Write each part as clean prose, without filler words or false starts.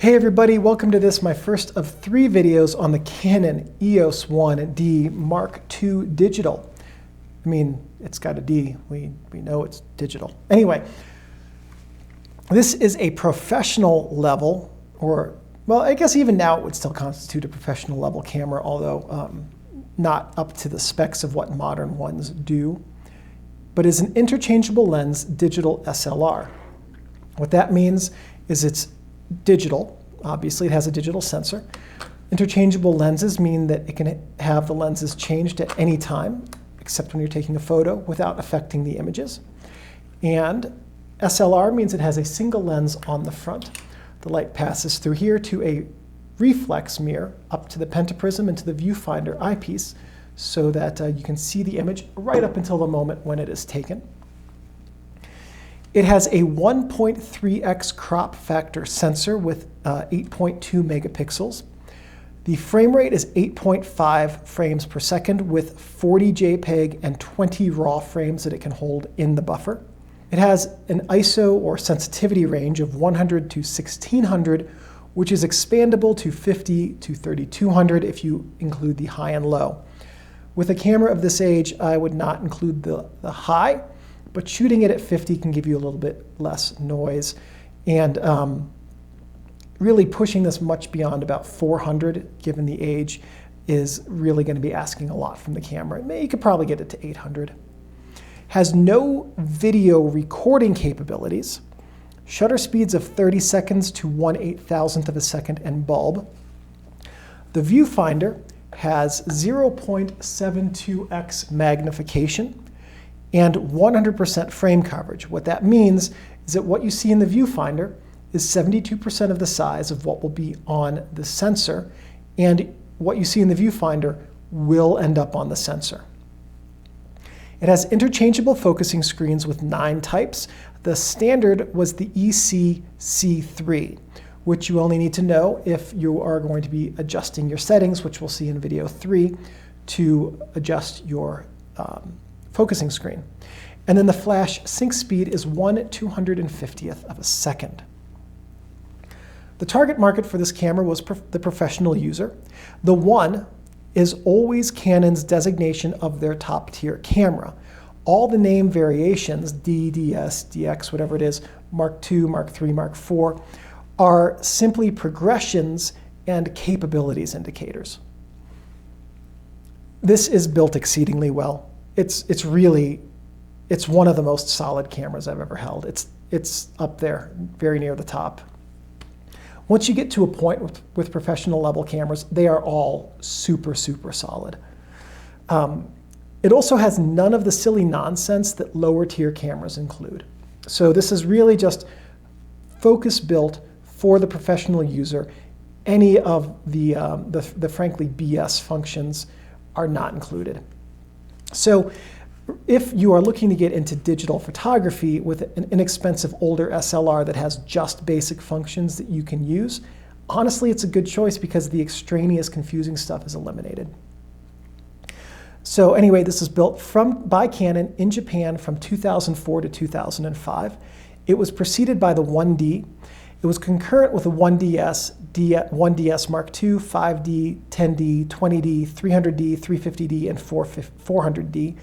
Hey everybody, welcome to this, my first of 3 videos on the Canon EOS-1 D Mark II digital. I mean, it's got a D, we know it's digital. Anyway, this is a professional level, or, well, I guess even now it would still constitute a professional level camera, although not up to the specs of what modern ones do, but is an interchangeable lens digital SLR. What that means is it's digital. Obviously, it has a digital sensor. Interchangeable lenses mean that it can have the lenses changed at any time, except when you're taking a photo, without affecting the images. And SLR means it has a single lens on the front. The light passes through here to a reflex mirror up to the pentaprism and to the viewfinder eyepiece so that you can see the image right up until the moment when it is taken. It has a 1.3x crop factor sensor with 8.2 megapixels. The frame rate is 8.5 frames per second with 40 JPEG and 20 RAW frames that it can hold in the buffer. It has an ISO or sensitivity range of 100 to 1600, which is expandable to 50 to 3200 if you include the high and low. With a camera of this age, I would not include the high, but shooting it at 50 can give you a little bit less noise. And really pushing this much beyond about 400, given the age, is really going to be asking a lot from the camera. You could probably get it to 800. Has no video recording capabilities. Shutter speeds of 30 seconds to 1/8,000th of a second and bulb. The viewfinder has 0.72x magnification and 100% frame coverage. What that means is that what you see in the viewfinder is 72% of the size of what will be on the sensor, and what you see in the viewfinder will end up on the sensor. It has interchangeable focusing screens with 9 types. The standard was the EC-C3, which you only need to know if you are going to be adjusting your settings, which we'll see in video 3, to adjust your focusing screen. And then the flash sync speed is 1/250th of a second. The target market for this camera was the professional user. The 1 is always Canon's designation of their top tier camera. All the name variations, D, DS, DX, whatever it is, Mark II, Mark III, Mark IV, are simply progressions and capabilities indicators. This is built exceedingly well. It's one of the most solid cameras I've ever held. It's up there, very near the top. Once you get to a point with professional level cameras, they are all super, super solid. It also has none of the silly nonsense that lower tier cameras include. So this is really just focus built for the professional user. Any of the frankly BS functions are not included. So if you are looking to get into digital photography with an inexpensive older SLR that has just basic functions that you can use, honestly, it's a good choice because the extraneous confusing stuff is eliminated. So anyway, this is built by Canon in Japan from 2004 to 2005. It was preceded by the 1D. It was concurrent with the 1DS, 1DS Mark II, 5D, 10D, 20D, 300D, 350D, and 400D.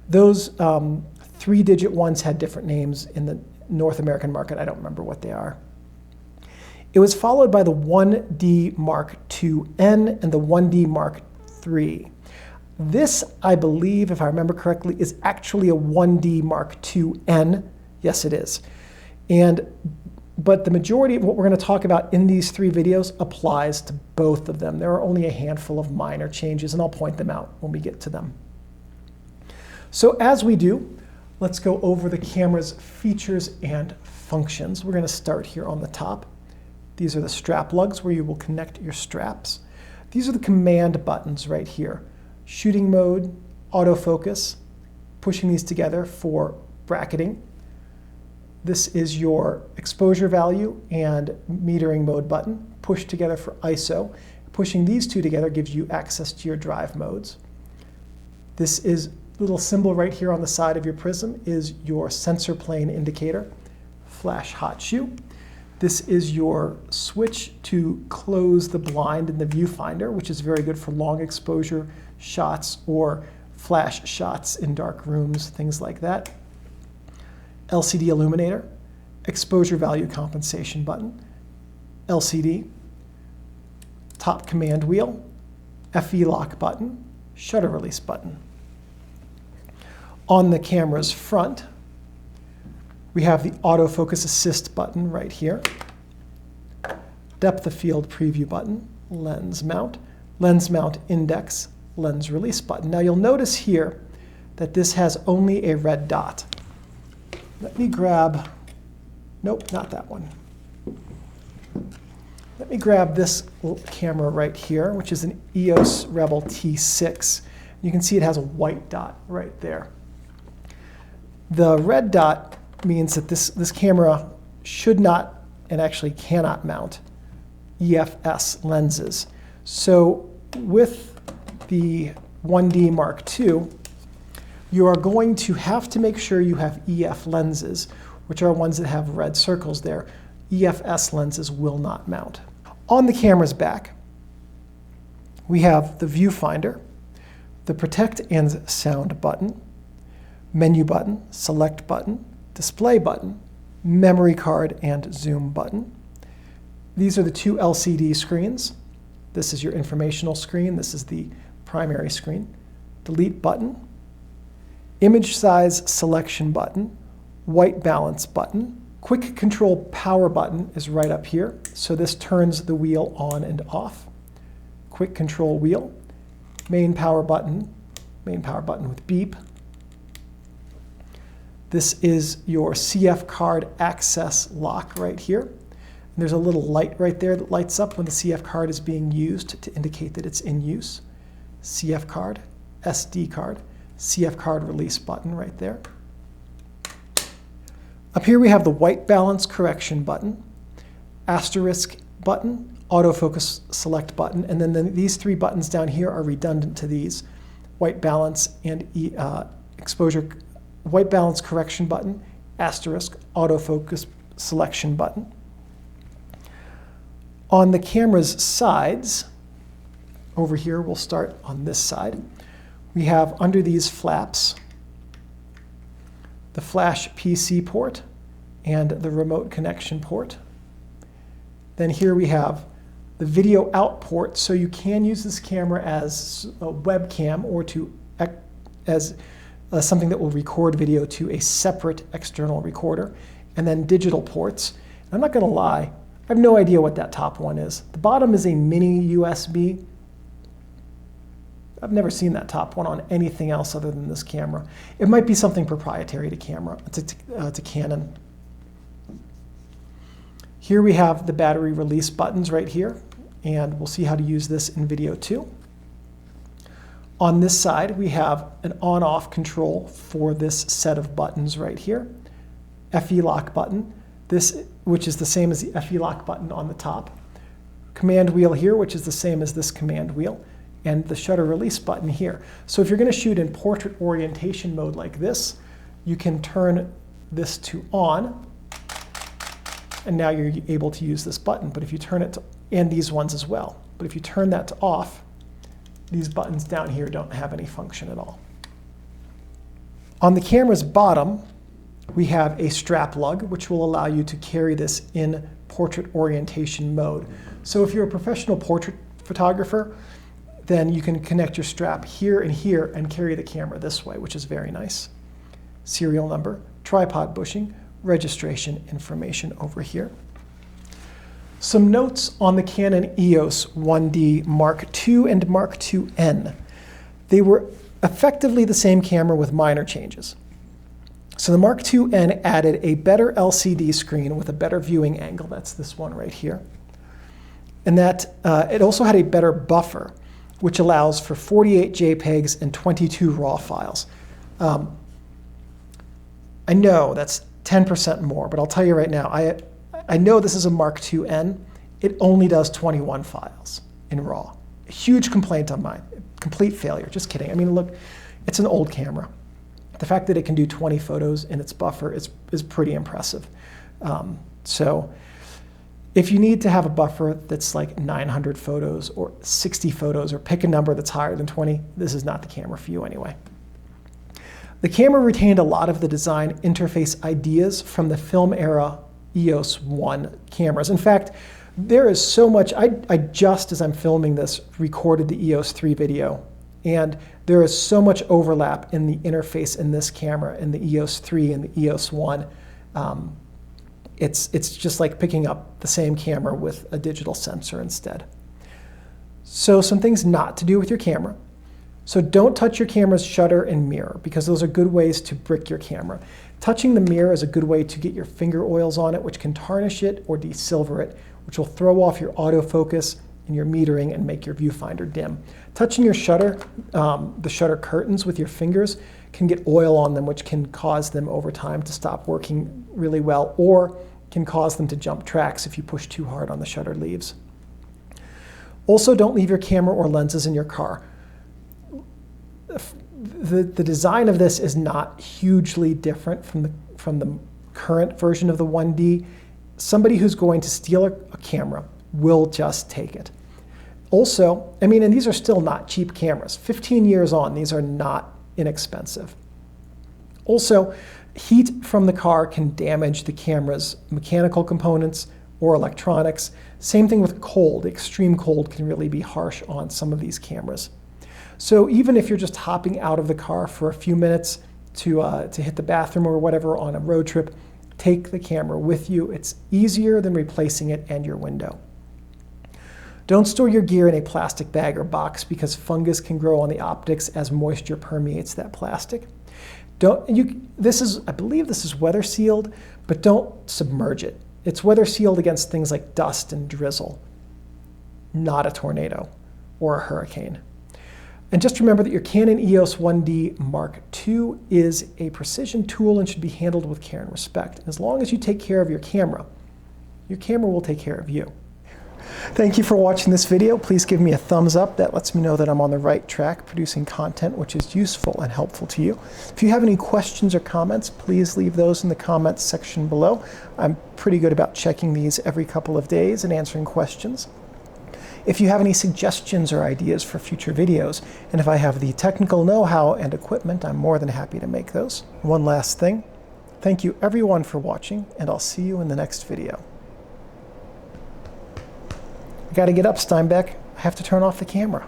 Those 3-digit ones had different names in the North American market. I don't remember what they are. It was followed by the 1D Mark IIN and the 1D Mark III. This, I believe, if I remember correctly, is actually a 1D Mark IIN. Yes, it is. But the majority of what we're going to talk about in these 3 videos applies to both of them. There are only a handful of minor changes, and I'll point them out when we get to them. So as we do, let's go over the camera's features and functions. We're going to start here on the top. These are the strap lugs where you will connect your straps. These are the command buttons right here. Shooting mode, autofocus, pushing these together for bracketing. This is your exposure value and metering mode button, pushed together for ISO. Pushing these 2 together gives you access to your drive modes. This little symbol right here on the side of your prism is your sensor plane indicator, flash hot shoe. This is your switch to close the blind in the viewfinder, which is very good for long exposure shots or flash shots in dark rooms, things like that. LCD illuminator, exposure value compensation button, LCD, top command wheel, FE lock button, shutter release button. On the camera's front, we have the autofocus assist button right here, depth of field preview button, lens mount index, lens release button. Now you'll notice here that this has only a red dot. Let me grab, nope, not that one. Let me grab this camera right here, which is an EOS Rebel T6. You can see it has a white dot right there. The red dot means that this camera should not and actually cannot mount EFS lenses. So with the 1D Mark II, you are going to have to make sure you have EF lenses, which are ones that have red circles there. EFS lenses will not mount. On the camera's back, we have the viewfinder, the protect and sound button, menu button, select button, display button, memory card and zoom button. These are the two LCD screens. This is your informational screen. This is the primary screen. Delete button, image size selection button, white balance button. Quick control power button is right up here. So this turns the wheel on and off. Quick control wheel, main power button with beep. This is your CF card access lock right here. And there's a little light right there that lights up when the CF card is being used to indicate that it's in use. CF card, SD card, CF card release button right there. Up here we have the white balance correction button, asterisk button, autofocus select button, and then these three buttons down here are redundant to these. White balance and exposure, white balance correction button, asterisk, autofocus selection button. On the camera's sides, over here, we'll start on this side, we have under these flaps the flash PC port and the remote connection port. Then here we have the video out port, so you can use this camera as a webcam or as something that will record video to a separate external recorder. And then digital ports. I'm not going to lie, I have no idea what that top one is. The bottom is a mini USB. I've never seen that top one on anything else other than this camera. It might be something proprietary to Canon. Here we have the battery release buttons right here, and we'll see how to use this in video too. On this side, we have an on-off control for this set of buttons right here. FE lock button, which is the same as the FE lock button on the top. Command wheel here, which is the same as this command wheel. And the shutter release button here. So if you're going to shoot in portrait orientation mode like this, you can turn this to on, and now you're able to use this button. But if you turn it to, and these ones as well, but if you turn that to off, these buttons down here don't have any function at all. On the camera's bottom, we have a strap lug, which will allow you to carry this in portrait orientation mode. So if you're a professional portrait photographer, then you can connect your strap here and carry the camera this way, which is very nice. Serial number, tripod bushing, registration information over here. Some notes on the Canon EOS 1D Mark II and Mark IIN. They were effectively the same camera with minor changes. So the Mark IIN added a better LCD screen with a better viewing angle. That's this one right here. And that it also had a better buffer, which allows for 48 JPEGs and 22 RAW files. I know that's 10% more, but I'll tell you right now, I know this is a Mark IIN. It only does 21 files in RAW. A huge complaint on mine. Complete failure. Just kidding. I mean, look, it's an old camera. The fact that it can do 20 photos in its buffer is pretty impressive. So If you need to have a buffer that's like 900 photos or 60 photos, or pick a number that's higher than 20, this is not the camera for you anyway. The camera retained a lot of the design interface ideas from the film era EOS-1 cameras. In fact, there is so much. I just, as I'm filming this, recorded the EOS-3 video, and there is so much overlap in the interface in this camera and the EOS-3 and the EOS-1. It's just like picking up the same camera with a digital sensor instead. So some things not to do with your camera. So don't touch your camera's shutter and mirror, because those are good ways to brick your camera. Touching the mirror is a good way to get your finger oils on it, which can tarnish it or desilver it, which will throw off your autofocus and your metering and make your viewfinder dim. Touching your shutter, the shutter curtains with your fingers, can get oil on them, which can cause them over time to stop working really well, or can cause them to jump tracks if you push too hard on the shutter leaves. Also, don't leave your camera or lenses in your car. The design of this is not hugely different from the current version of the 1D. Somebody who's going to steal a camera will just take it. Also, I mean, and these are still not cheap cameras. 15 years on, these are not inexpensive. Also, heat from the car can damage the camera's mechanical components or electronics. Same thing with cold. Extreme cold can really be harsh on some of these cameras. So even if you're just hopping out of the car for a few minutes to hit the bathroom or whatever on a road trip, take the camera with you. It's easier than replacing it and your window. Don't store your gear in a plastic bag or box, because fungus can grow on the optics as moisture permeates that plastic. I believe this is weather sealed, but don't submerge it. It's weather sealed against things like dust and drizzle, not a tornado or a hurricane. And just remember that your Canon EOS 1D Mark II is a precision tool and should be handled with care and respect. And as long as you take care of your camera will take care of you. Thank you for watching this video. Please give me a thumbs up. That lets me know that I'm on the right track producing content which is useful and helpful to you. If you have any questions or comments, please leave those in the comments section below. I'm pretty good about checking these every couple of days and answering questions. If you have any suggestions or ideas for future videos, and if I have the technical know-how and equipment, I'm more than happy to make those. One last thing, thank you everyone for watching, and I'll see you in the next video. I gotta get up, Steinbeck. I have to turn off the camera.